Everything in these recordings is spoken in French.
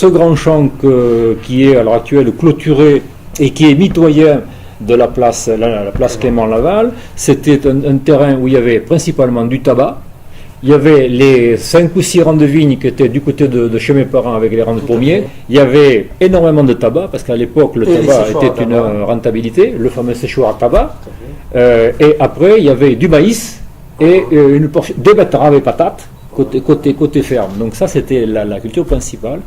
ce grand champ qui est à l'heure actuelle clôturé et qui est mitoyen de la place Clément Laval, c'était un terrain où il y avait principalement du tabac. Il y avait les 5 ou 6 rangs de vignes qui étaient du côté de chez mes parents avec les rangs de pommiers. Il y avait énormément de tabac, parce qu'à l'époque, le tabac était une rentabilité, le fameux séchoir à tabac. Et après, il y avait du maïs et une portion, des betteraves et patates côté ferme. Donc ça, c'était la culture principale.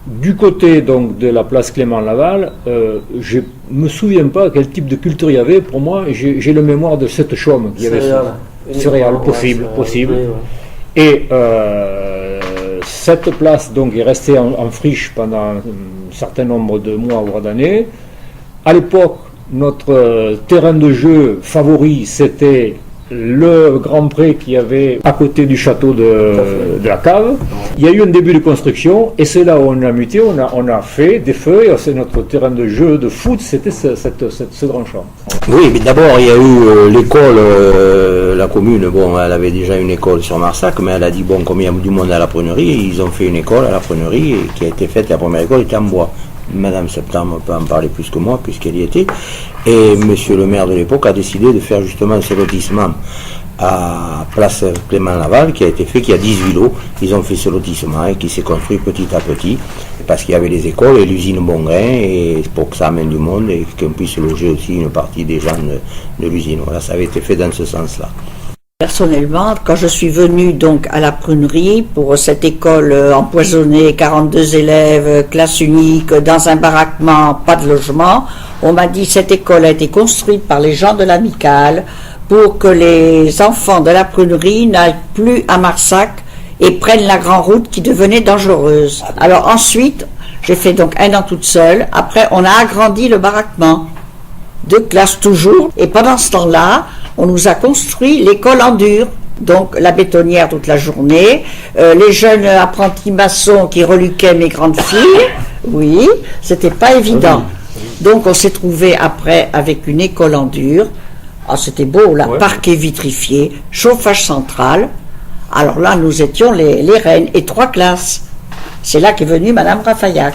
Du côté donc de la place Clément Laval, je ne me souviens pas quel type de culture il y avait. Pour moi, j'ai le mémoire de cette chaume qu'il y avait. Céréales, possible. Oui, oui. Et cette place donc est restée en friche pendant un certain nombre de mois voire d'années. À l'époque, notre terrain de jeu favori, c'était le grand pré qu'il y avait à côté du château de la Cave. Il y a eu un début de construction et c'est là où on a muté, on a fait des feuilles, c'est notre terrain de jeu de foot, c'était ce grand champ. Oui, mais d'abord il y a eu l'école, la commune, bon, elle avait déjà une école sur Marsac, mais elle a dit, bon, comme il y a du monde à la prunerie, et ils ont fait une école à la prunerie qui a été faite, la première école était en bois. Madame Septembre peut en parler plus que moi, puisqu'elle y était. Et monsieur le maire de l'époque a décidé de faire justement ce lotissement à Place Clément Laval, qui a été fait, qui a 18 lots. Ils ont fait ce lotissement et qui s'est construit petit à petit, parce qu'il y avait les écoles et l'usine Bongrain, et pour que ça amène du monde et qu'on puisse loger aussi une partie des gens de l'usine. Voilà, ça avait été fait dans ce sens-là. Personnellement, quand je suis venue donc à la prunerie pour cette école empoisonnée, 42 élèves, classe unique, dans un baraquement, pas de logement, on m'a dit cette école a été construite par les gens de l'amicale pour que les enfants de la prunerie n'aillent plus à Marsac et prennent la grande route qui devenait dangereuse. Alors ensuite, j'ai fait donc 1 an toute seule. Après, on a agrandi le baraquement, 2 classes toujours, et pendant ce temps-là, on nous a construit l'école en dur, donc la bétonnière toute la journée, les jeunes apprentis maçons qui reluquaient mes grandes filles, oui, c'était pas évident. Donc on s'est trouvé après avec une école en dur, ah, c'était beau là, parquet vitrifié, chauffage central, alors là nous étions les reines, et 3 classes. C'est là qu'est venue Madame Rafaillac.